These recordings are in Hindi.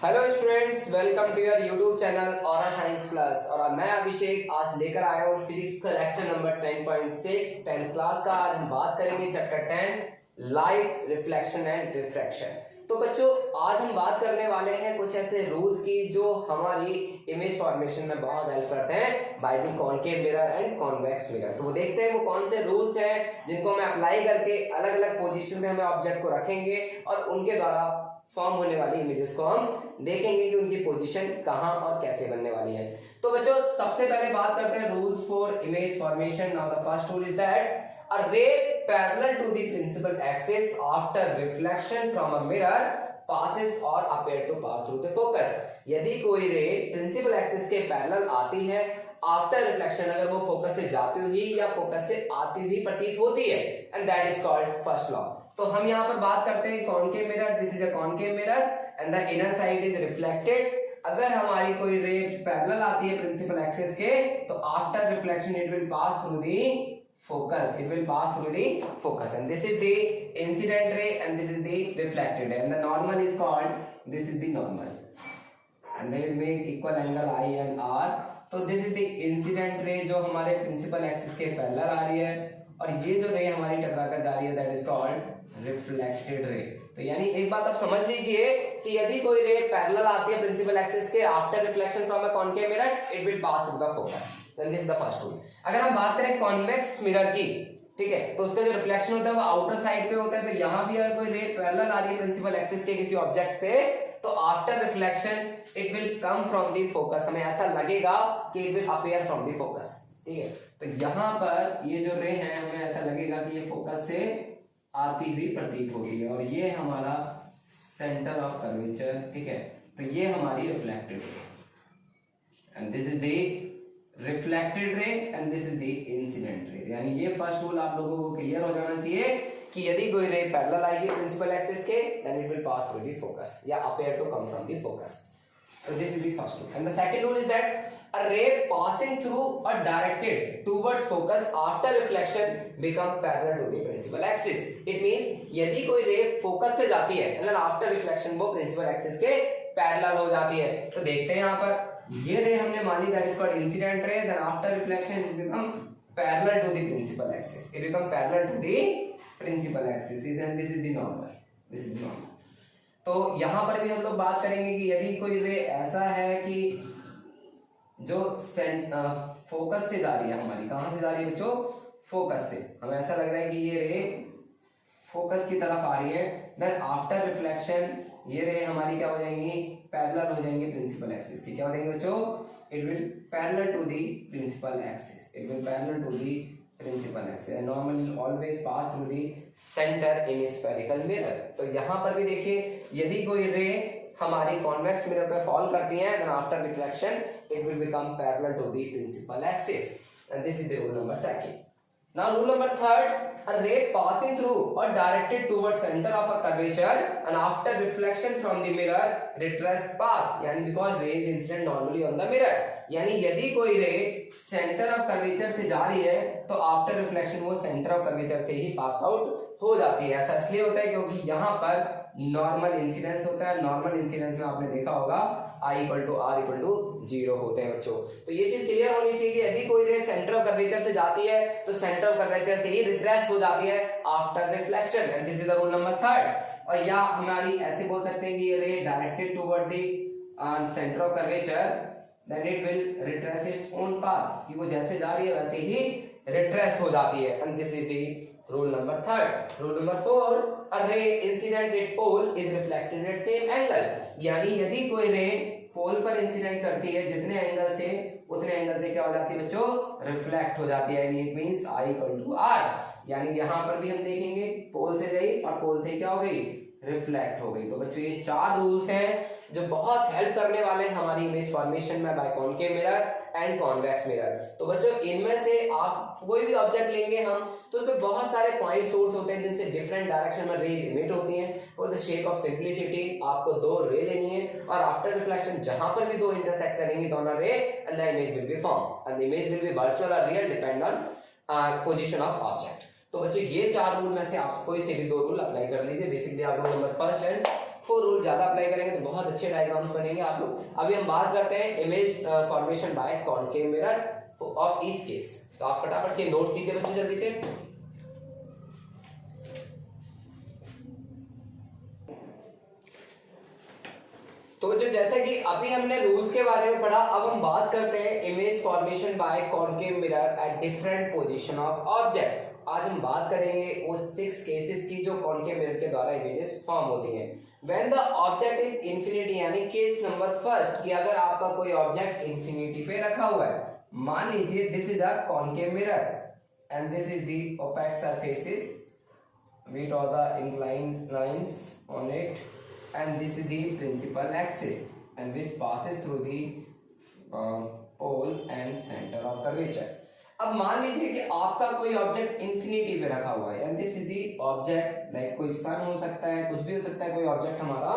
Hello students, welcome to your YouTube channel Aura Science Plus. और मैं अभिषेक आज लेकर आया हूँ फिजिक्स का लेक्चर नंबर 10.6 10th क्लास का। आज हम बात करेंगे chapter 10 light reflection and refraction. तो बच्चों, आज हम बात करने वाले हैं कुछ ऐसे रूल्स की जो हमारी इमेज फॉर्मेशन में बहुत हेल्प करते हैं by the concave mirror and convex mirror. तो वो देखते हैं वो कौन से रूल्स हैं जिनको हम अप्लाई करके अलग अलग पोजीशन में हमें ऑब्जेक्ट को रखेंगे और उनके द्वारा फॉर्म होने वाली इमेजेस को हम देखेंगे कि उनकी पोजीशन कहां और कैसे बनने वाली है। तो बच्चों, सबसे पहले बात करते हैं rules for image formation. Now the first rule is that a ray parallel to the principal axis after reflection from a mirror passes or appear to pass through the focus। यदि कोई रे प्रिंसिपल एक्सिस के पैरेलल आती है आफ्टर रिफ्लेक्शन, अगर वो फोकस से जाती हुई या फोकस से आती हुई प्रतीत होती है, and that is called first law. तो हम यहाँ पर बात करते हैं concave mirror. This is a concave mirror and the inner side is reflected. अगर हमारी कोई रे पैरेलल आती है प्रिंसिपल एक्सिस के, तो after reflection it will pass through the focus, it will pass through the focus, and this is the incident ray and this is the reflected ray, and the normal is called, this is the normal, and they will make equal angle I and R। तो this is the incident ray जो हमारे प्रिंसिपल एक्सिस के पैरेलल आ रही है, और ये जो रे हमारी टकरा कर जा रही है that is called reflected ray। तो यानी एक बात आप समझ लीजिए कि यदि कोई रे पैरेलल आती है प्रिंसिपल एक्सिस के after reflection from a concave mirror, it will pass through the focus. Then this is the first rule। अगर हम बात करें कॉन्वेक्स मिरर की, ठीक है, तो उसका जो रिफ्लेक्शन होता है वो आउटर साइड पे होता है। तो यहाँ भी अगर कोई रे पैरेलल आ रही है प्रिंसिपल एक्सिस के किसी ऑब्जेक्ट से, तो after reflection it will come from the focus. हमें ऐसा लगेगा कि it will appear from the focus, ठीक है। तो यहाँ पर ये जो रे है, हमें ऐसा लगेगा कि ये फोकस से आती हुई प्रतीत होती है, और ये हमारा सेंटर ऑफ कर्वेचर, ठीक है। तो ये हमारी reflected ray and this is the reflected ray and this is the incident ray. यानी ये फर्स्ट रूल आप लोगों को क्लियर हो जाना चाहिए कि यदि कोई रे पैरेलल आएगी प्रिंसिपल एक्सिस के, then it will pass through the focus या appear to come from the focus. तो this is the first rule. And the second rule is that a ray passing through or directed towards focus after reflection become parallel to the principal axis। it means यदि कोई रे फोकस से जाती है and then after reflection वो principal axis के पैरेलल हो जाती है। तो देखते हैं यहाँ पर ये रे हमने मानी that is called incident ray, then after reflection it become parallel to the principal axis, it become parallel to the principal axis, then this is the normal, this is the normal। तो यहाँ पर भी हम लोग बात करेंगे कि यदि कोई रे ऐसा है कि जो फोकस से जा रही है, हमारी कहां से जा रही है बच्चों, फोकस से, हमें ऐसा लग रहा है कि ये रे फोकस की तरफ आ रही है, देन आफ्टर रिफ्लेक्शन ये रे हमारी क्या हो जाएंगी, पैरेलल हो जाएंगे प्रिंसिपल एक्सिस की। क्या हो जाएंगे बच्चों, it will parallel to the principal axis, it will parallel to the principal axis and normally always pass through the centre in spherical mirror. तो यहाँ पर भी देखिए, यदि कोई रे हमारी कॉन्वेक्स मिरर पे फॉल करती हैं, then after reflection it will become parallel to the principal axis, and this is the rule number second. Now rule number third, a ray passing through or directed towards center of a curvature and after reflection from the mirror retrace path, यानी because ray is incident normally on the mirror। यानी यदि कोई रे सेंटर ऑफ कर्वेचर से जा रही है, तो आफ्टर रिफ्लेक्शन वो सेंटर ऑफ कर्वेचर से ही पास आउट हो जाती है। ऐसा इसलिए होता है क्योंकि यहाँ पर नॉर्मल इंसिडेंस होता है। नॉर्मल इंसिडेंस में आपने देखा होगा I = R = 0 होते हैं बच्चों। तो ये चीज क्लियर होनी चाहिए कि यदि कोई रे सेंटर ऑफ कर्वेचर से जाती है, तो सेंटर ऑफ कर्वेचर से ही रिट्रेस हो जाती है after reflection, and this is the rule number third. और या हमारी ऐसे बोल सकते हैं कि ये ray directed toward the centre of curvature, then it will retrace its own path, कि वो जैसे जा रही है वैसे ही रिट्रेस हो जाती है, and this is the rule number third. Rule number four, a ray incident at pole is reflected at same angle। यानी यदि कोई रे पोल पर इंसिडेंट करती है, जितने एंगल से उतने एंगल से क्या हो जाती है बच्चों, रिफ्लेक्ट हो जाती है। It means I = R। यानी यहाँ पर भी हम देखेंगे पोल से गई और पोल से क्या हो गई, रिफ्लेक्ट हो गई। तो बच्चों ये चार रूल्स हैं जो बहुत हेल्प करने वाले हैं हमारी इमेज फॉर्मेशन में by concave mirror and convex mirror. तो बच्चों इनमें से आप कोई भी ऑब्जेक्ट लेंगे हम, तो उसमें बहुत सारे पॉइंट सोर्स होते हैं जिनसे डिफरेंट डायरेक्शन में रेज इमिट होती हैं। For the shake of simplicity आपको दो रे लेनी है, और आफ्टर रिफ्लेक्शन जहां पर भी दो इंटरसेक्ट करेंगी दोनों ray, and the image will be form, and the image will be virtual और real depend on position of object. तो बच्चों ये चार रूल में से आप कोई से भी दो रूल अप्लाई कर लीजिए। बेसिकली आप लोग number first and four rule ज्यादा अप्लाई करेंगे तो बहुत अच्छे डायग्राम्स बनेंगे आप लोग। अभी हम बात करते हैं image formation by concave mirror of each case. तो आप फटाफट से नोट कीजिए बच्चों जल्दी से। तो जो जैसा कि अभी हमने रूल्स के बारे में पढ़ा, अब हम बात करते हैं image formation by concave mirror at different position of object. आज हम बात करेंगे वो 6 केसेस की जो कॉनकेव मिरर के द्वारा इमेजेस फॉर्म होती हैं। When the object is infinity, यानी केस नंबर फर्स्ट कि अगर आपका कोई ऑब्जेक्ट इंफिनिटी पे रखा हुआ है, मान लीजिए this is a concave mirror and this is the opaque surfaces, we draw the inclined lines on it, and this is the principal axis and which passes through the pole and center of curvature। अब मान लीजिए कि आपका कोई ऑब्जेक्ट इंफिनिटी पे रखा हुआ है and this is the object, like कोई सन हो सकता है, कुछ भी हो सकता है कोई ऑब्जेक्ट हमारा,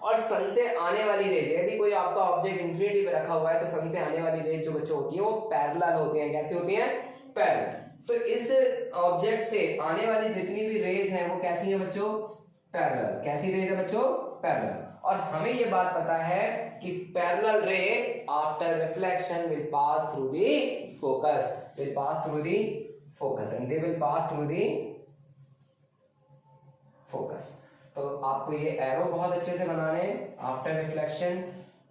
और सन से आने वाली रेज, यदि कोई आपका ऑब्जेक्ट इंफिनिटी पे रखा हुआ है तो सन से आने वाली रेज जो बच्चों होती है वो पैरेलल होती है। कैसी होती है? पैरेलल। तो इस ऑब्जेक्ट से आने वाली जितनी भी रेज हैं वो कैसी हैं बच्चों? पैरेलल। कैसी रेज है बच्चों? पैरेलल। और हमें ये बात पता है कि पैरेलल रे after reflection will pass through the focus, will pass through the focus and they will pass through the focus. तो आपको ये एरो बहुत अच्छे से बनाने हैं। After reflection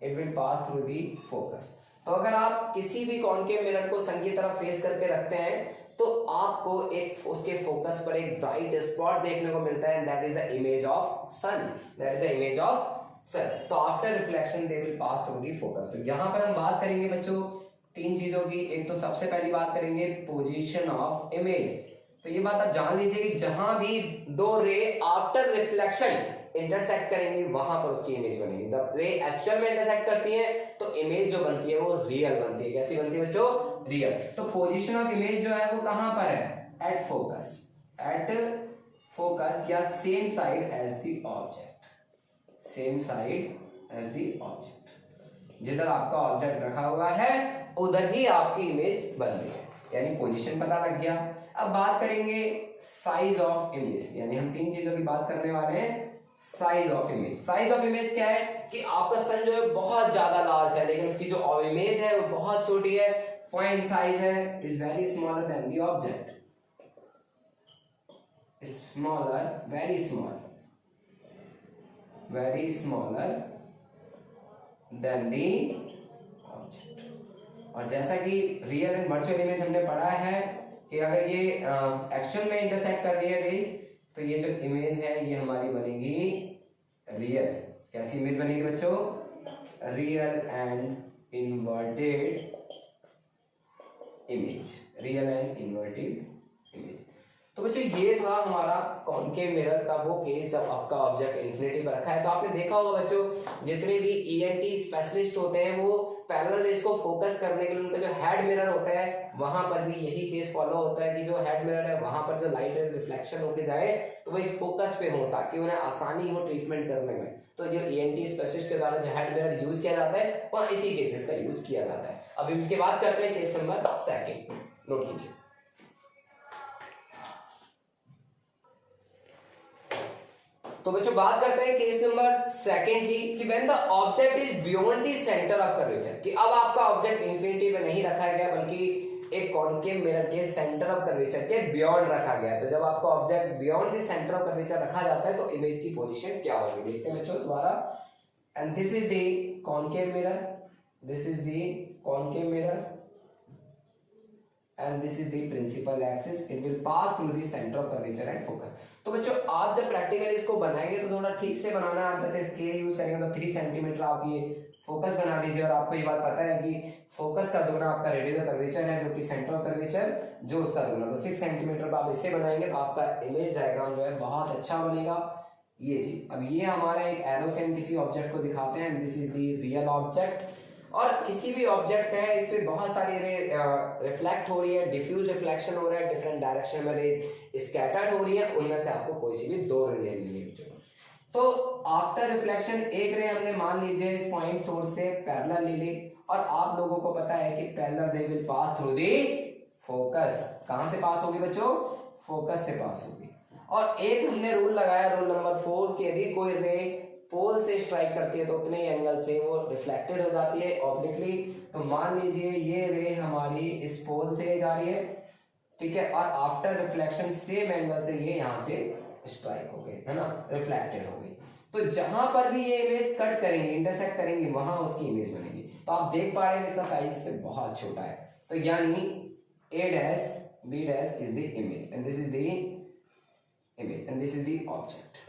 it will pass through the focus. तो अगर आप किसी भी कॉनकेव मिरर को सन की तरफ फेस करके रखते हैं तो आपको एक उसके फोकस पर एक ब्राइट स्पॉट देखने को मिलता है, and that is the image of sun, that is the image of sun. तो after reflection they will pass through the focus. तो यहां पर हम बात करेंगे बच्चों 3 चीजों की। एक तो सबसे पहली बात करेंगे पोजीशन ऑफ इमेज। तो ये बात आप जान लीजिए कि जहां भी दो रे आफ्टर रिफ्लेक्शन इंटरसेक्ट करेंगे वहां पर उसकी इमेज बनेगी। जब रे एक्चुअल में इंटरसेक्ट करती है तो इमेज जो बनती है वो रियल बनती है। कैसी बनती है बच्चों? रियल। तो पोजीशन ऑफ इमेज जो है वो कहां पर है? एट फोकस, एट फोकस या same side as the object, same side as the object. जिधर आपका ऑब्जेक्ट रखा हुआ है उधर ही आपकी इमेज बन रही है, यानी पोजीशन पता लग गया। अब बात करेंगे साइज ऑफ इमेज, यानी हम 3 चीजों की बात करने वाले हैं। Size of image. Size of image क्या है कि आपका सन जो है बहुत ज्यादा लार्ज है लेकिन उसकी जो इमेज है वो बहुत छोटी है। पॉइंट साइज है is very smaller than the object, smaller, very small, very smaller than the object. और जैसा कि रियल एंड वर्चुअल इमेज हमने पढ़ा है कि अगर ये एक्चुअल में इंटरसेक्ट कर रही है रेज तो ये जो इमेज है ये हमारी बनेगी रियल। कैसी इमेज बनेगी बच्चों? Real and inverted image, real and inverted image. तो बच्चों ये था हमारा कॉनकेव मिरर का वो केस जब आपका ऑब्जेक्ट इंफिनिटी पर रखा है। तो आपने देखा होगा बच्चों जितने भी ईएनटी स्पेशलिस्ट होते हैं वो पैरेलल रेज को फोकस करने के लिए उनका जो हेड मिरर होता है वहां पर भी यही केस फॉलो होता है कि जो हेड मिरर है वहां पर जो लाइट रिफ्लेक्शन होके जाए तो वो एक फोकस पे हो ताकि उन्हें आसानी हो ट्रीटमेंट करने में। तो जो ईएनटी स्पेशलिस्ट के द्वारा जो हेड मिरर यूज किया जाता है वहां इसी केसेस का यूज किया जाता है। अब इसके बाद करते हैं केस नंबर 2, नोट कीजिए। तो बच्चों बात करते हैं केस नंबर 2 की कि when the object is beyond the centre of curvature, कि अब आपका ऑब्जेक्ट इंफिनिटी में नहीं रखा गया बल्कि एक कॉनकेव मिरर के सेंटर ऑफ कर्वेचर के बियॉन्ड रखा गया। तो जब आपका object beyond the centre of curvature रखा जाता है तो इमेज की पोजीशन क्या होगी देखते हैं बच्चों दोबारा। And this is the concave mirror, this is the concave mirror and this is the principal axis, it will pass through the center of curvature and focus। तो बच्चों आप जब प्रैक्टिकली इसको बनाएंगे तो थोड़ा ठीक से बनाना। आप जैसे स्केल यूज करेंगे तो 3 सेंटीमीटर आप ये फोकस बना लीजिए। और आपको ये बात पता है कि फोकस का दुगना आपका रेडियल कर्वेचर है जो कि सेंटर ऑफ कर्वेचर जो उसका दुगना, तो 6 सेंटीमीटर पर आप इसे बनाएंगे तो आपका इमेज डायग्राम जो है बहुत अच्छा बनेगा। ये जी अब ये हमारा एक एरो से हम किसी ऑब्जेक्ट को दिखाते हैं, this is the real object. और किसी भी ऑब्जेक्ट है इस पे बहुत सारी रे रिफ्लेक्ट हो रही है, डिफ्यूज रिफ्लेक्शन हो रहा है, डिफरेंट डायरेक्शन में रेज स्कैटर्ड हो रही है, उनमें से आपको कोई सी भी 2 रे लेनी है। तो आफ्टर रिफ्लेक्शन एक रे हमने मान लीजिए इस पॉइंट सोर्स से पैरेलल ले ली, और आप लोगों को पता है कि parallel ray will pass through the focus. कहां से पास होगी बच्चों? फोकस से पास होगी। और एक हमने रूल लगाया, रूल नंबर 4 कि यदि कोई रे पोल से स्ट्राइक करती है तो उतने ही एंगल से वो रिफ्लेक्टेड हो जाती है ऑब्लिकली। तो मान लीजिए ये रे हमारी इस पोल से जा रही है, ठीक है, और आफ्टर रिफ्लेक्शन सेम एंगल से ये यहाँ से स्ट्राइक हो गई, है ना, रिफ्लेक्टेड हो गई। तो जहां पर भी ये इमेज कट करेंगे, इंटरसेक्ट करेंगे, वहां उसकी इमेज बनेगी। तो आप देख पा रहे हैं इसका साइज इससे बहुत छोटा है। तो यानी A dash B dash is the image and this is the image and this is the object।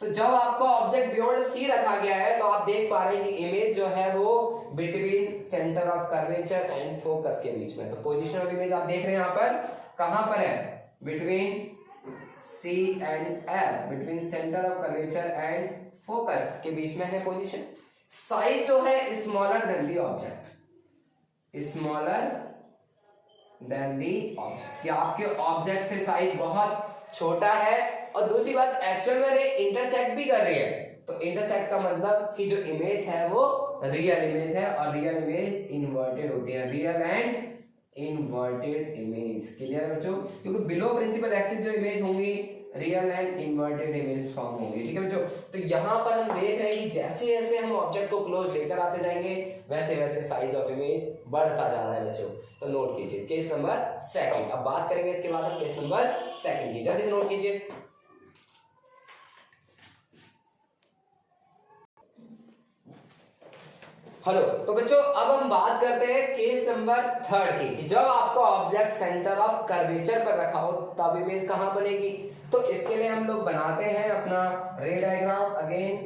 तो जब आपका ऑब्जेक्ट बियॉन्ड C रखा गया है तो आप देख पा रहे हैं कि इमेज जो है वो between centre of curvature and focus के बीच में। तो पोजीशन ऑफ इमेज आप देख रहे हैं यहाँ पर कहां पर है, between C and F, between centre of curvature and focus के बीच में है पोजीशन। साइज जो है smaller than the object, smaller than the object, कि आपके ऑब्जेक्ट से साइज बहुत छोटा है। और दूसरी बात, एक्चुअल में रे इंटरसेक्ट भी कर रही है। तो इंटरसेक्ट का मतलब कि जो इमेज है वो रियल इमेज है, और रियल इमेज इन्वर्टेड होती है, real and inverted image. Clear है बच्चों, क्योंकि बिलो प्रिंसिपल एक्सिस जो इमेज होंगी real and inverted image form होंगी। ठीक है बच्चों, तो यहाँ पर हम देख रहे हैं कि जैसे जैसे हम ऑब्जेक्ट को क्लोज लेकर आते जाएंगे वैसे वैसे साइज ऑफ इमेज बढ़ता जा रहा है बच्चों। तो नोट कीजिए केस नंबर सेकंड। अब बात करेंगे इसके बाद हम केस नंबर सेकंड की, जल्दी से नोट कीजिए। हेलो, तो बच्चों अब हम बात करते हैं केस नंबर थर्ड की, कि जब आपका ऑब्जेक्ट सेंटर ऑफ कर्वेचर पर रखा हो तब इमेज कहां बनेगी। तो इसके लिए हम लोग बनाते हैं अपना रे diagram again,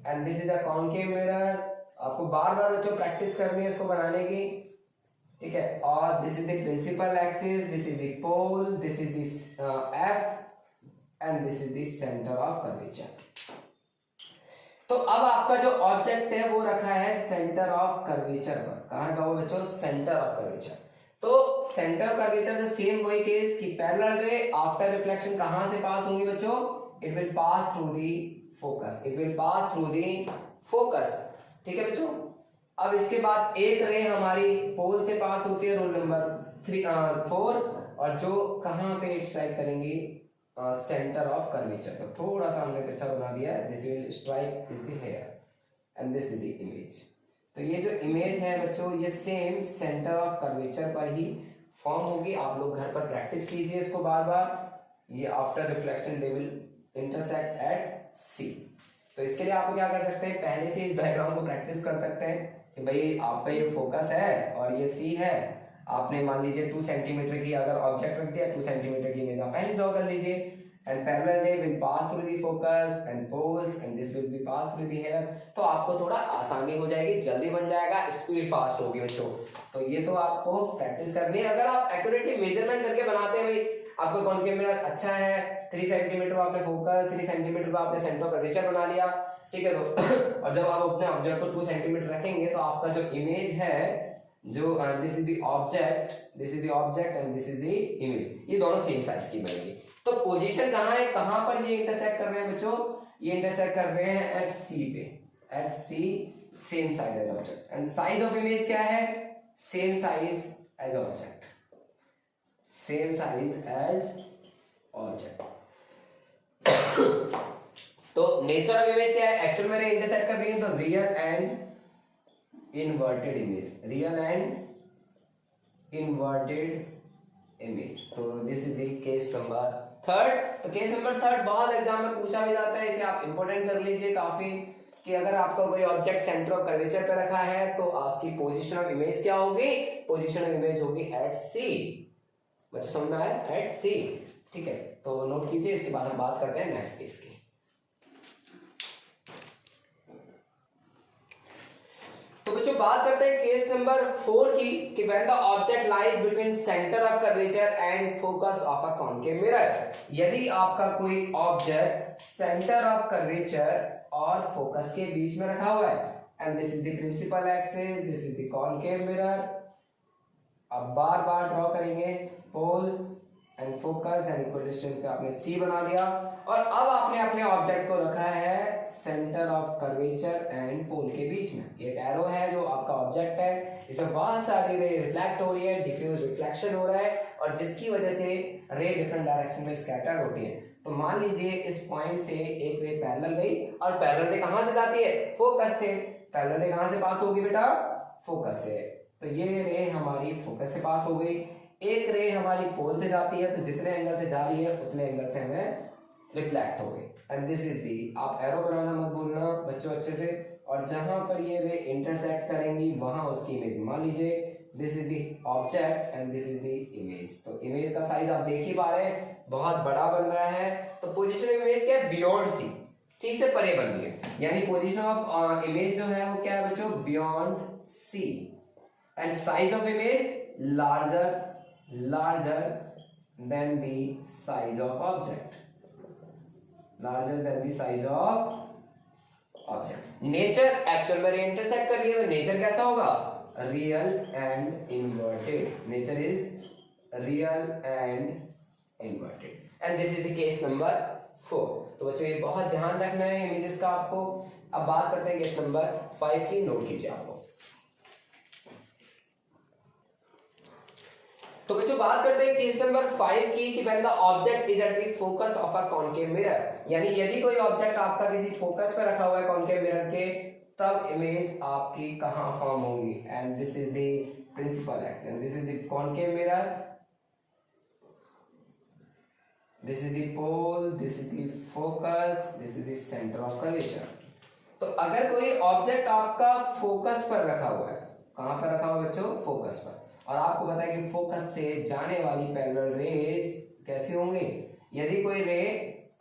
and this is a concave mirror. आपको बार बार बच्चों प्रैक्टिस करनी है इसको बनाने की, ठीक है। और this is the principal axis, this is the pole, this is the F and this is the centre of curvature. तो अब आपका जो ऑब्जेक्ट है वो रखा है सेंटर ऑफ कर्वेचर पर। कहां रखा हुआ बच्चों, सेंटर ऑफ कर्वेचर। तो सेंटर ऑफ कर्वेचर से सेम वही केस कि पैरेलल रे आफ्टर रिफ्लेक्शन कहां से पास होंगी बच्चों, it will pass through the focus, it will pass through the focus. ठीक है बच्चों, अब इसके बाद एक रे हमारी पोल से पास होती है, रोल नंबर 4, और जो कहां पे स्ट्राइक करेंगी, सेंटर ऑफ कर्वेचर पर। थोड़ा सा हमने अच्छा बना दिया है, this will strike is the here and this is the image. तो ये जो इमेज है बच्चों ये सेम सेंटर ऑफ कर्वेचर पर ही फॉर्म होगी। आप लोग घर पर प्रैक्टिस कीजिए इसको बार बार। ये after reflection they will intersect at C. तो इसके लिए आप क्या कर सकते हैं, पहले से इस डायग्राम को प्रैक्टिस कर सकते हैं कि भाई आपका ये फोकस है और ये सी है। आपने मान लीजिए 2 सेंटीमीटर की अगर ऑब्जेक्ट रख दिया, 2 सेंटीमीटर की इमेज आप पहले ड्रॉ कर लीजिए, and parallel ray will pass through the focus and poles and this will be pass through the here. तो आपको थोड़ा आसानी हो जाएगी, जल्दी बन जाएगा, स्पीड फास्ट होगी बच्चों। तो ये तो आपको प्रैक्टिस करनी है। अगर आप एक्यूरेटली मेजरमेंट करके बनाते हैं, भाई आपका कॉनकेव मिरर अच्छा है, 3 सेंटीमीटर आपने फोकस, 3 सेंटीमीटर आपने सेंटर ऑफ कर्वेचर बना लिया, ठीक है। तो और जब आप अपने ऑब्जेक्ट को 2 सेंटीमीटर रखेंगे तो आपका जो इमेज है, जो this is the object, this is the object and this is the image, ये दोनों सेम साइज की बनेगी। तो पोजीशन कहां है, कहां पर ये इंटरसेक्ट कर रहे हैं बच्चों, ये इंटरसेक्ट कर रहे हैं एट सी पे, at C, same size as object. And size of image क्या है, same size as object, same size as object. तो नेचर ऑफ इमेज क्या है, एक्चुअल में इंटरसेक्ट कर रही है, तो real and inverted image, real and inverted image. तो this is the case number third. तो केस नंबर थर्ड बहुत एग्जाम में पूछा भी जाता है, इसे आप इंपॉर्टेंट कर लीजिए काफी, कि अगर आपका कोई ऑब्जेक्ट सेंटर ऑफ कर्वेचर पे रखा है तो उसकी पोजीशन ऑफ इमेज क्या होगी, पोजीशन ऑफ इमेज होगी एट सी। बच्चे समझ में आया, एट सी, ठीक है। तो नोट कीजिए, इसके बाद हम बात करते हैं नेक्स्ट केस की। तो बच्चों बात करते हैं केस नंबर 4 की, कि when the object lies between centre of curvature and focus of a concave mirror. यदि आपका कोई ऑब्जेक्ट सेंटर ऑफ कर्वेचर और फोकस के बीच में रखा हुआ है, and this is the principal axis, this is the concave mirror. अब बार बार ड्रॉ करेंगे pole and focus, then equal distance पे आपने सी बना दिया और अब आपने अपने ऑब्जेक्ट को रखा है centre of curvature and pole के बीच में। एक एरो है जो आपका ऑब्जेक्ट है, इसमें बहुत सारी रे रिफ्लेक्ट हो रही है, डिफ्यूज रिफ्लेक्शन हो रहा है और जिसकी वजह से रे डिफरेंट डायरेक्शन में स्कैटर्ड होती है। तो मान लीजिए इस पॉइंट से एक रे पैरेलल गई और पैरेलल रे कहां से जाती है? फोकस से। पैरेलल रे कहां से पास होगी बेटा? फोकस से। तो ये रे हमारी फोकस से पास हो गई। एक रे हमारी पोल से जाती है, तो जितने एंगल से जा रही है उतने एंगल से हमें रिफ्लेक्ट हो गई। एंड दिस इज दी, आप एरो बनाना मत भूलना बच्चों अच्छे से, और जहां पर ये रे इंटरसेक्ट करेंगी वहां उसकी इमेज, मान लीजिए this is the object and this is the image. तो इमेज का साइज आप देख ही पा रहे हैं, बहुत बड़ा बन रहा है। तो पोजीशन ऑफ इमेज क्या है? बियॉन्ड सी, सी से परे बन रही है, यानी पोजीशन ऑफ इमेज जो है वो क्या है बच्चों? Beyond C. And size of image larger than the size of object, larger than the size of object। Nature actual में इंटरसेक्ट कर रही है तो नेचर कैसा होगा? Real and inverted. Nature is real and inverted and this is the case number 4। तो बच्चों ये बहुत ध्यान रखना है इमेजेस का आपको। अब बात करते हैं केस नंबर 5 की, नोट कीजिए आपको। तो बच्चों बात करते हैं केस नंबर 5 की कि when the object is at the focus of a concave mirror, यानी यदि कोई ऑब्जेक्ट आपका किसी फोकस पे रखा हुआ है कॉनकेव मिरर के, तब इमेज आपकी कहां फॉर्म होगी? And this is the principal axis and this is the concave mirror, this is the pole, this is the focus, this is the centre of curvature. तो अगर कोई ऑब्जेक्ट आपका फोकस पर रखा हुआ है, कहां पर रखा हुआ है बच्चों? फोकस पर, और आपको पता है कि फोकस से जाने वाली पैरेलल रेज कैसी होंगी? यदि कोई रे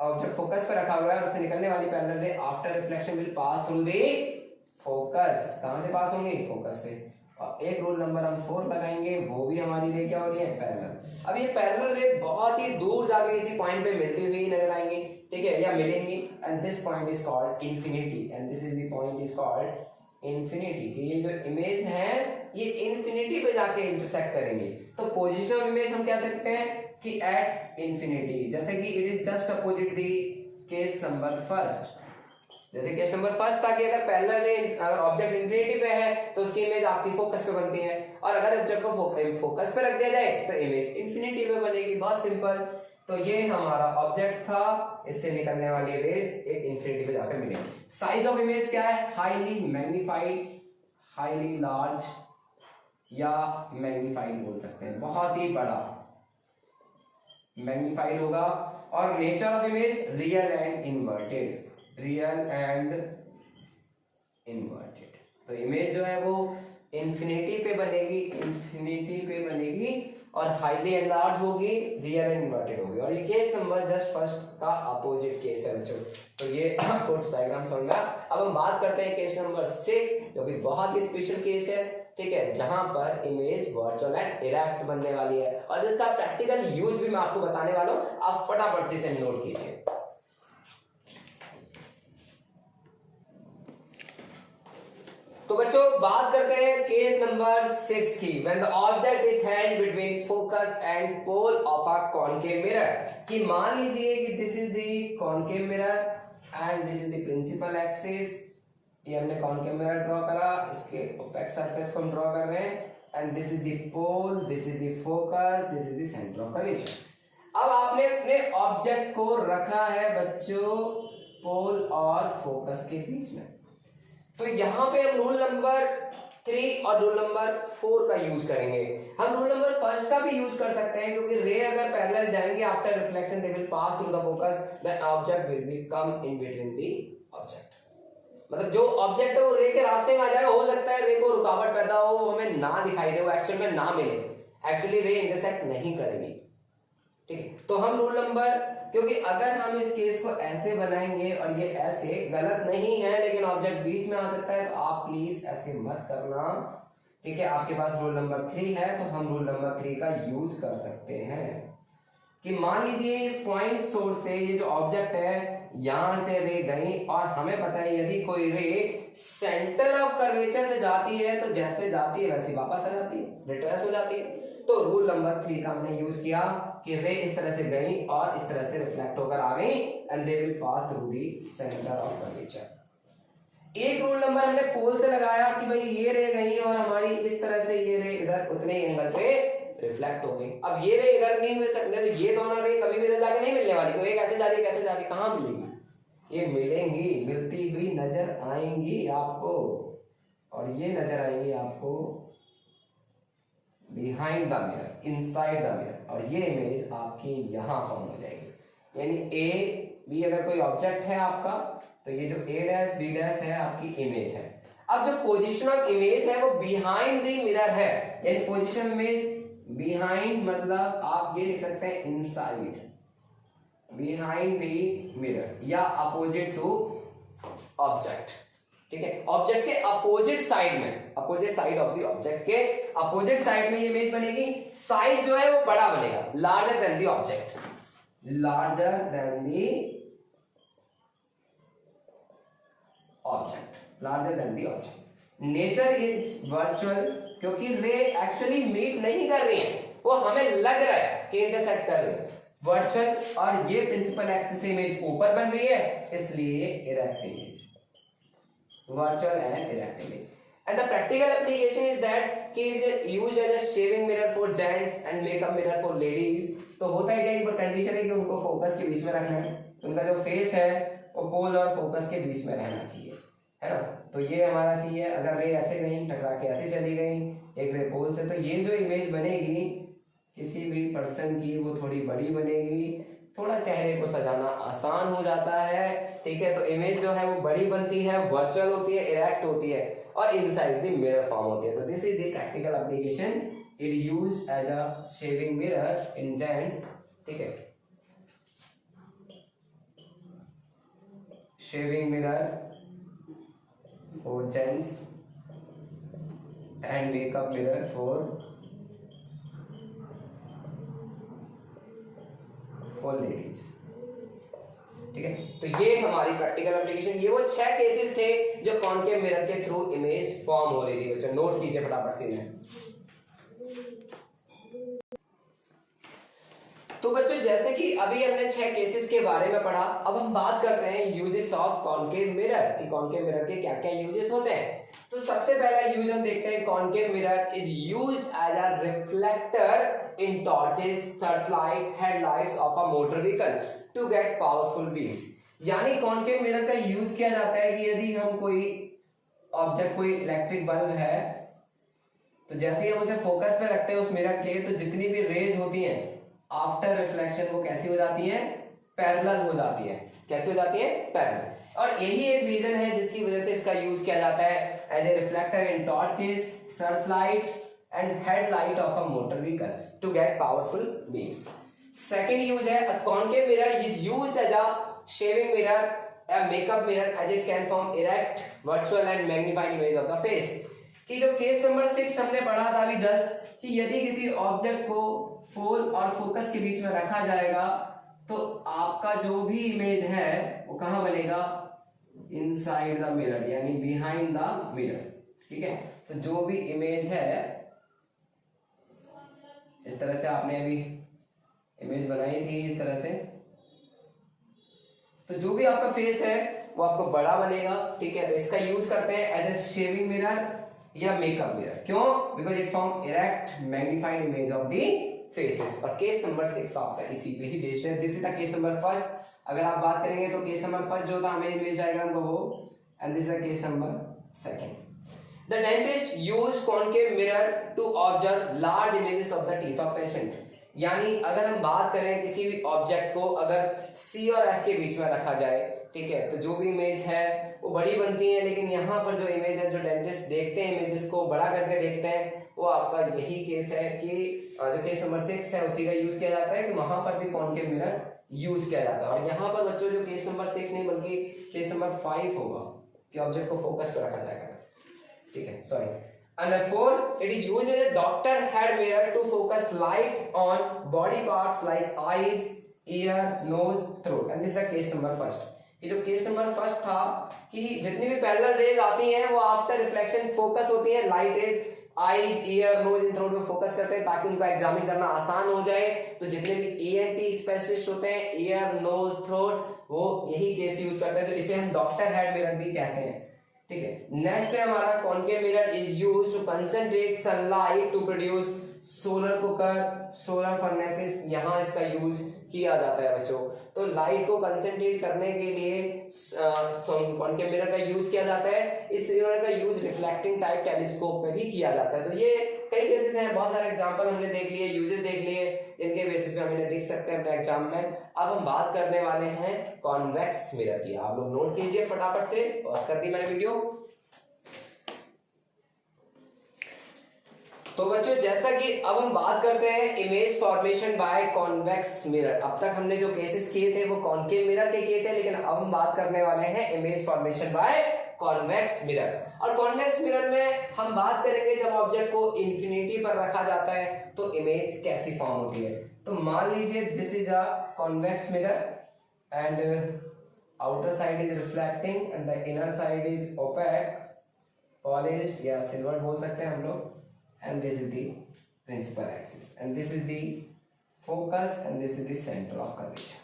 ऑब्जेक्ट फोकस पर रखा हुआ है और उससे निकलने वाली पैरेलल रे after reflection will pass through the focus. कहां से पास होंगी? फोकस से। और एक रूल नंबर हम 4 लगाएंगे, वो भी हमारी रे क्या हो रही है? पैरेलल। अब ये पैरेलल रे बहुत ही दूर जाके इसी पॉइंट पे मिलती हुई नजर आएंगी, ठीक है, या मिलेंगी, and this point is called infinity and this is the point is called infinity. ये जो इमेज है ये इंफिनिटी पे जाके इंटरसेक्ट करेंगे। तो पोजीशन ऑफ इमेज हम कह सकते हैं कि एट इंफिनिटी, जैसे कि it is just opposite the case number first. जैसे केस नंबर फर्स्ट था कि अगर पैरेलल रे अगर ऑब्जेक्ट इंफिनिटी पे है तो उसकी इमेज आपकी फोकस पे बनती है, और अगर ऑब्जेक्ट को फोकस पे रख दिया जाए तो इमेज इंफिनिटी पे बनेगी। बहुत सिंपल। तो ये हमारा ऑब्जेक्ट था, इससे निकलने वाली रेज एक इंफिनिटी पे जाकर मिलेगी। साइज ऑफ इमेज क्या है? हाईली मैग्नीफाइड, हाईली लार्ज या मैग्नीफाइड बोल सकते हैं, बहुत ही बड़ा मैग्नीफाइड होगा। और nature of image real and inverted, real and inverted. तो इमेज जो है वो इंफिनिटी पे बनेगी, इंफिनिटी पे बनेगी और हाईली एनलार्ज होगी, रियल एंड इन्वर्टेड होगी। और ये केस नंबर जस्ट फर्स्ट का अपोजिट केस है बच्चों। तो ये आपको डायग्राम समझ में। अब हम बात करते हैं केस नंबर 6, जो कि बहुत ही स्पेशल केस है, ठीक है, जहां पर इमेज वर्चुअल एंड इरेक्ट बनने वाली है और जिसका प्रैक्टिकल यूज भी मैं आपको बताने वाला हूं। आप फटाफट से इसे नोट कीजिए। तो बच्चों बात करते हैं केस नंबर 6 की, when the object is held between focus and pole of a concave mirror. कि मान लीजिए कि this is the concave mirror and this is the principal axis. ये हमने कॉनकेव मिरर ड्रॉ करा, इसके ओपेक सरफेस को हम ड्रॉ कर रहे हैं, and this is the pole, this is the focus, this is the centre of curvature. अब आपने अपने ऑब्जेक्ट को रखा है बच्चों पोल और फोकस के बीच में। तो यहां पे हम रूल नंबर 3 और रूल नंबर 4 का यूज करेंगे। हम रूल नंबर 1 का भी यूज कर सकते हैं, क्योंकि रे अगर पैरेलल जाएंगे after reflection they will pass through the focus, the object will be come in between the object. मतलब जो ऑब्जेक्ट है वो रे के रास्ते में आ जाएगा, हो सकता है रे को रुकावट पैदा हो, हमें ना दिखाई दे, वो एक्चुअल में ना मिले, एक्चुअली रे इंटरसेक्ट नहीं करेगी, ठीक है। तो हम रूल नंबर, क्योंकि अगर हम इस केस को ऐसे बनाएंगे और ये ऐसे गलत नहीं है, लेकिन ऑब्जेक्ट बीच में आ सकता है, तो आप प्लीज ऐसे मत करना, ठीक है। आपके पास रूल नंबर 3 है, तो हम रूल नंबर 3 का यूज कर सकते हैं कि मान लीजिए इस पॉइंट सोर्स से ये जो ऑब्जेक्ट है यहां से रे गई, और हमें पता है यदि कोई रे सेंटर ऑफ कर्वेचर कर्वेचर से जाती है तो जैसे जाती है वैसे वापस आ जाती है, रिट्रेस हो जाती है। तो रूल नंबर 3 का हमने यूज किया कि रे इस तरह से गई और इस तरह से रिफ्लेक्ट होकर आ गई and they will pass through the centre of curvature. एक रूल नंबर हमने पोल से लगाया कि भाई ये रे गई और हमारी इस तरह से ये रे इधर उतने एंगल पे रिफ्लेक्ट हो गई। अब ये रे इधर नहीं मिल सकते, ये दोनों रे कभी भी इधर जाके नहीं मिलने वाली, तो ये कैसे जा रही है, कैसे जा रही है, कहाँ मिलेंगी, ये मिलेंगी, मिलती हुई नजर आएंगी आपको, और ये नजर आएंगी आपको behind the mirror, inside the mirror, और ये इमेज आपकी यहां फॉर्म हो जाएगी। यानी ए बी अगर कोई ऑब्जेक्ट है आपका तो ये जो ए डैश बी डैश है आपकी इमेज है। अब जो पोजीशन ऑफ इमेज है वो बिहाइंड द मिरर है, यानी पोजीशन इमेज बिहाइंड मतलब आप ये लिख सकते हैं इनसाइड, बिहाइंड द मिरर या अपोजिट टू ऑब्जेक्ट। ठीक है, ऑब्जेक्ट के अपोजिट साइड में, opposite side of the object के अपोजिट साइड में ये इमेज बनेगी। साइज जो है वो बड़ा बनेगा, larger than the object, larger than the object, larger than the object. Nature is virtual, क्योंकि रे एक्चुअली मीट नहीं कर रही है, वो हमें लग रहा है कि इंटरसेक्ट कर रही है, वर्चुअल, और ये प्रिंसिपल एक्सिस से इमेज ऊपर बन रही है, इसलिए erect image, virtual and erect image. And the practical application is that कि it is used as a shaving mirror for gents and makeup mirror for ladies। तो होता है क्या, एक कंडीशन है कि उनको फोकस के बीच में रखना है, उनका जो फेस है वो पोल और फोकस के बीच में रहना चाहिए, है ना। तो ये हमारा सी है, अगर रे ऐसे गई टकरा के ऐसे चली गई एक रे पोल से, तो ये जो इमेज बनेगी किसी भी पर्सन की वो थोड़ी बड़ी बनेगी, थोड़ा चेहरे को सजाना आसान हो जाता है। ठीक है, तो इमेज जो है वो बड़ी बनती है, वर्चुअल होती है, इरेक्ट होती है, और इनसाइड द मिरर फॉर्म होती है। तो this is the practical application, it used as a shaving mirror in gents. ठीक है, shaving mirror for gents and makeup mirror for ladies. ठीक है, तो ये हमारी प्रैक्टिकल एप्लीकेशन, ये वो 6 केसेस थे जो कॉनकेव मिरर के थ्रू इमेज फॉर्म हो रही थी। बच्चों नोट कीजिए फटाफट से इन्हें। तो बच्चों जैसे कि अभी हमने 6 केसेस के बारे में पढ़ा, अब हम बात करते हैं यूजेस ऑफ कॉनकेव मिरर कि कॉनकेव मिरर के क्या क्या यूजेस होते हैं। तो सबसे पहला यूज हम देखते हैं, concave mirror is used as a reflector in torches, searchlight, headlights of a motor vehicle to get powerful beams. यानी कॉनकेव मिरर का यूज किया जाता है कि यदि हम कोई ऑब्जेक्ट, कोई इलेक्ट्रिक बल्ब है, तो जैसे ही हम उसे फोकस में रखते हैं उस मिरर के, तो जितनी भी रेज होती हैं आफ्टर रिफ्लेक्शन वो कैसी हो जाती है, पैरेलल हो जाती है। कैसी हो जाती है, पैरेलल। और यही एक रीजन है जिसकी वजह से इसका यूज किया जाता है as a reflector in torches, search light and headlight of a motor vehicle to get powerful beams. Second use है, a concave mirror is used as a shaving mirror, a makeup mirror, as it can form erect, virtual and magnified image of the face. कि जो केस नंबर 6 हमने पढ़ा था अभी जस्ट, कि यदि किसी ऑब्जेक्ट को पोल और फोकस के बीच में रखा जाएगा तो आपका जो भी इमेज है वो कहां बनेगा, इनसाइड द मिरर, यानी बिहाइंड द मिरर। ठीक है, तो जो भी इमेज है, इस तरह से आपने अभी इमेज बनाई थी इस तरह से, तो जो भी आपका फेस है वो आपको बड़ा बनेगा। ठीक है, तो इसका यूज करते हैं एज ए शेविंग मिरर या मेकअप मिरर। क्यों? Because it form erect magnified image of the faces. और केस नंबर 6 आपका इसी पे ही बेस्ड है। This is the case number 1। अगर आप बात करेंगे तो केस नंबर 1 जो था हमें इमेज डायग्राम का वो, and this is the case number 2। The dentist use concave mirror to observe large images of the teeth of patient. यानी अगर हम बात करें किसी भी ऑब्जेक्ट को अगर C और F के बीच में रखा जाए, ठीक है, तो जो भी इमेज है वो बड़ी बनती है, लेकिन यहाँ पर जो इमेज है, जो डेंटिस्ट देखते हैं इमेजेस को बड़ा करके देखते हैं, वो आपका यही केस है कि जो केस नंबर 6 है उसी का यूज किया जाता है, कि वहां पर भी कॉनकेव मिरर यूज किया जाता है। और यहाँ पर बच्चों जो केस नंबर 6 नहीं बल्कि केस नंबर 5 होगा कि ऑब्जेक्ट को फोकस पे रखा जाएगा। ठीक है, sorry. And therefore, it is used as a doctor head mirror to focus light on body parts like eyes, ear, nose, throat. And this is the case number 1. कि जो केस नंबर 1 था कि जितनी भी पैरेलल रेज आती हैं वो आफ्टर रिफ्लेक्शन फोकस होती हैं। Light rays eyes, ear, nose, in throat पे फोकस करते हैं ताकि उनका एग्जामिन करना आसान हो जाए। तो जितने भी ENT स्पेशलिस्ट होते हैं, ईयर, नोज, थ्रोट, वो यही केस यूज करते हैं। तो इसे हम डॉक्टर हेड मिरर भी कहते हैं। ठीक है, नेक्स्ट है हमारा concave mirror is used to concentrate sunlight to produce solar cooker, solar furnaces, यहाँ इसका यूज किया जाता है बच्चों। तो लाइट को कंसंट्रेट करने के लिए कॉनकेव मिरर का यूज किया जाता है। इस मिरर का यूज रिफ्लेक्टिंग टाइप टेलीस्कोप में भी किया जाता है। तो ये कई केसेस हैं, बहुत सारे एग्जांपल हमने देख लिए, यूजेस देख लिए, इनके बेसिस पे हम इन्हें लिख सकते हैं अपने एग्जाम में। अब हम बात करने वाले हैं कॉन्वेक्स मिरर की। आप लोग नोट कीजिए फटाफट से, पॉज कर दी मैंने वीडियो। तो बच्चों जैसा कि अब हम बात करते हैं image formation by convex mirror. अब तक हमने जो केसेस किए थे वो कॉनकेव मिरर के किए थे, लेकिन अब हम बात करने वाले हैं image formation by convex mirror. और कॉन्वेक्स मिरर में हम बात करेंगे जब ऑब्जेक्ट को इंफिनिटी पर रखा जाता है तो इमेज कैसी फॉर्म होती है। तो मान लीजिए this is a convex mirror and outer side is reflecting and the inner side is opaque, polished या सिल्वर बोल सकते हैं हम लोग। And this is the principal axis and this is the focus and this is the center of curvature.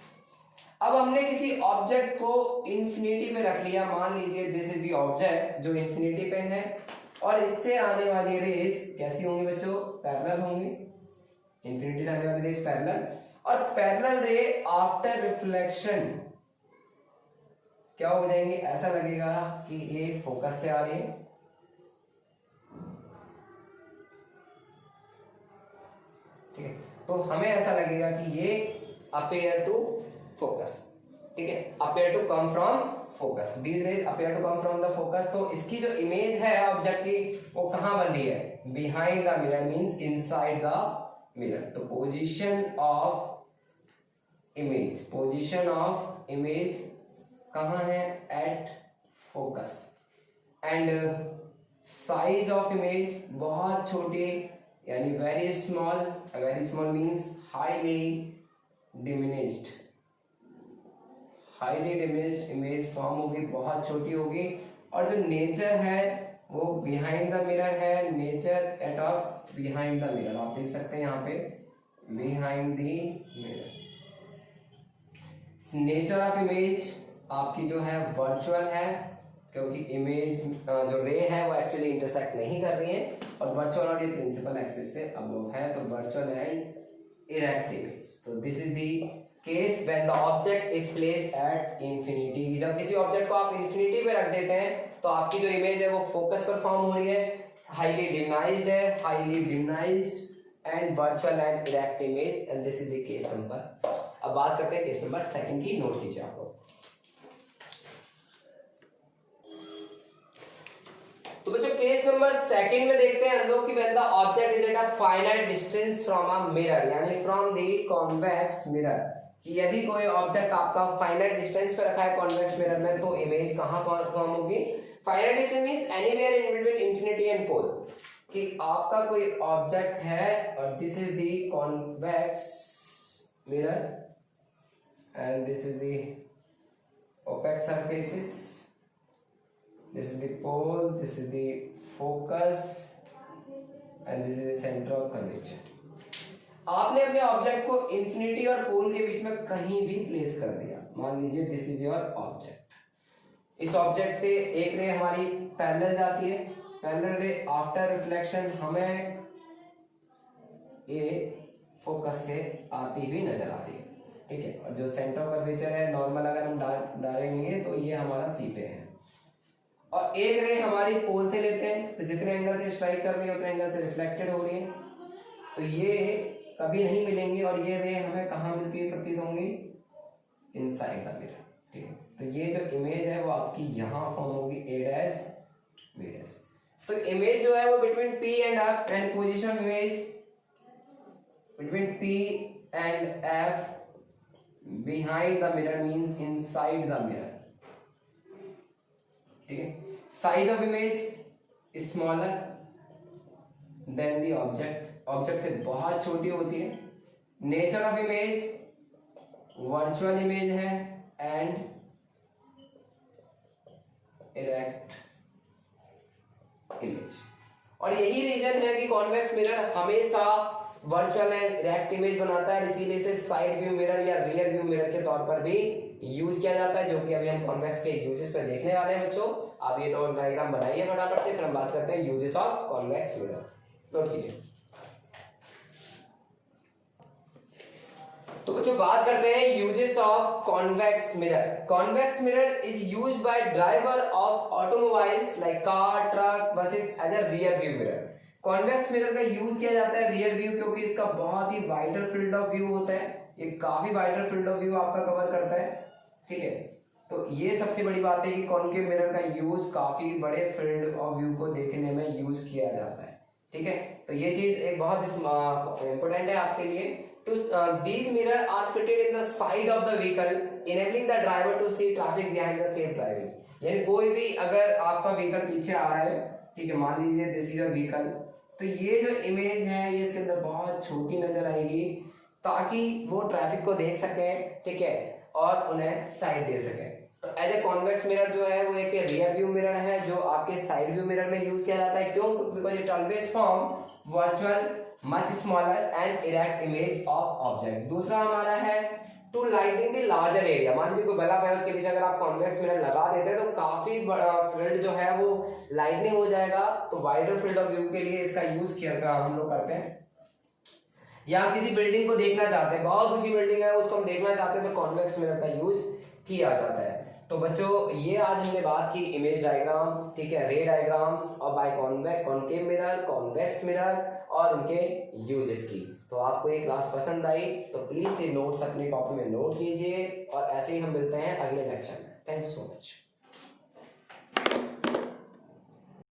अब हमने किसी ऑब्जेक्ट को इंफिनिटी पे रख लिया। मान लीजिए दिस इज द ऑब्जेक्ट जो इंफिनिटी पे है और इससे आने वाली रेज कैसी होंगी बच्चों? पैरेलल होंगी। इंफिनिटी से आने वाली रेज पैरेलल, और पैरेलल रे आफ्टर रिफ्लेक्शन क्या हो जाएंगे? ऐसा लगेगा कि ये फोकस से आ रही है, तो हमें ऐसा लगेगा कि ये अपेयर टू फोकस। ठीक है, appear to come from focus, these rays appear to come from the focus. तो इसकी जो इमेज है ऑब्जेक्ट की वो कहां बन रही है? Behind the mirror means inside the mirror. तो position of image, position of image कहां है? At focus. And size of image बहुत छोटी यानी very small. Very small means highly diminished. Highly diminished image form होगी, बहुत छोटी होगी। और जो नेचर है वो बिहाइंड द मिरर है। Nature at of behind the mirror आप लिख सकते हैं यहाँ पे, behind the mirror. Nature of image आपकी जो है वर्चुअल है, क्योंकि इमेज जो रे है वो एक्चुअली इंटरसेक्ट नहीं कर रही है, और वर्चुअल और ये प्रिंसिपल एक्सिस से अबव है, तो वर्चुअल एंड इरेक्ट इमेज। तो this is the case when the object is placed at infinity. जब किसी ऑब्जेक्ट को आप इंफिनिटी पे रख देते हैं तो आपकी जो इमेज है वो फोकस पर फॉर्म हो रही है, हाईली डिमनाइज्ड है, highly diminished and virtual and erect image, and this is the case number first. अब बात करते हैं केस नंबर सेकंड की। नोट कीजिए आप लोग। तो बच्चों केस नंबर सेकंड में देखते हैं हम लोग कि when the object is at a finite distance from a mirror, यानी फ्रॉम द कॉन्वेक्स मिरर, कि यदि कोई ऑब्जेक्ट आपका फाइनाइट डिस्टेंस पे रखा है कॉन्वेक्स मिरर में तो इमेज कहां फॉर्म होगी? Finite distance means anywhere in between infinity and pole. कि आपका कोई ऑब्जेक्ट है और this is the convex mirror and this is the opaque surfaces, this is the pole, this is the focus and this is the center of curvature. आपने अपने ऑब्जेक्ट को इंफिनिटी और पोल के बीच में कहीं भी प्लेस कर दिया। मान लीजिए दिस इज योर ऑब्जेक्ट। इस ऑब्जेक्ट से एक रे हमारी पैरेलल जाती है, पैरेलल रे आफ्टर रिफ्लेक्शन हमें ये फोकस से आती हुई नजर आ रही है। ठीक है, और जो सेंटर ऑफ कर्वेचर है नॉर्मल अगर हम डालेंगे तो ये हमारा सी पे है, और एक रे हमारी पोल से लेते हैं तो जितने एंगल से स्ट्राइक कर रही है उतने एंगल से रिफ्लेक्टेड हो रही है, तो ये कभी नहीं मिलेंगी, और ये रे हमें कहाँ मिलती है प्रतीत होंगी? Inside the mirror. ठीक है, तो ये जो इमेज है वो आपकी यहाँ फॉर्म होगी, ए डैश बी डैश। तो इमेज जो है वो between P and F, and position image between P and F behind the mirror means inside the mirror. ठीक है, size of image smaller than the object, object से बहुत छोटी होती है। Nature of image virtual image है एंड इरेक्ट इमेज। और यही रीजन है कि कॉन्वेक्स मिरर हमेशा वर्चुअल एंड इरेक्ट इमेज बनाता है, इसीलिए इसे साइड व्यू मिरर या रियर व्यू मिरर के तौर पर भी यूज किया जाता है, जो कि अभी हम कॉन्वेक्स के यूजेस पे देखने वाले हैं बच्चों। आप ये नोट डायग्राम बनाइए फटाफट से, फिर हम बात करते हैं uses of convex mirror. Note कीजिए। तो बच्चों बात करते हैं uses of convex mirror. Convex mirror is used by driver of automobiles like car, truck, buses as a rear view mirror. Convex मिरर का यूज किया जाता है रियर व्यू, क्योंकि इसका बहुत ही वाइडर फील्ड ऑफ व्यू होता है, ये काफी वाइडर फील्ड ऑफ व्यू आपका कवर करता है, ठीक है। तो ये सबसे बड़ी बात है कि कॉन्केव मिरर का यूज काफी बड़े फील्ड ऑफ व्यू को देखने में यूज किया जाता है, ठीक है। तो ये चीज एक बहुत इंपॉर्टेंट है आपके लिए। These mirrors are fitted in the side of the vehicle, enabling the driver to see traffic behind the safe driving। यानी कोई भी अगर आपका व्हीकल पीछे आ रहा है, ठीक है, मान लीजिए दिस इज अ व्हीकल, तो ये जो इमेज है ये इसके अंदर बहुत छोटी नजर आएगी, ताकि वो ट्रैफिक को देख सके, ठीक है, और उन्हें साइड दे सके। तो एज ए कॉन्वेक्स मिरर जो है वो एक रियर व्यू मिरर है, जो आपके साइड व्यू मिरर में यूज किया जाता है। क्यों? Because it always form virtual much smaller and erect image of object. दूसरा हमारा है to lighting the larger area. मान लीजिए कोई बल्ब है, उसके पीछे अगर आप कॉन्वेक्स मिरर लगा देते हैं तो काफी फील्ड जो है वो लाइटनिंग हो जाएगा। तो वाइडर फील्ड ऑफ व्यू के लिए इसका यूज किया हम लोग करते हैं। या आप किसी बिल्डिंग को देखना चाहते हैं, बहुत ऊंची बिल्डिंग है, उसको हम देखना चाहते हैं, तो कॉन्वेक्स मिरर का यूज किया जाता है। तो बच्चों ये आज हमने बात की इमेज डायग्राम, ठीक है, रे डायग्राम्स और by concave mirror, convex mirror और उनके यूजेस की। तो आपको ये क्लास पसंद आई तो प्लीज ये नोट्स अपनी कॉपी में नोट कीजिए, और ऐसे ही हम मिलते हैं अगले लेक्चर में। Thank you so much.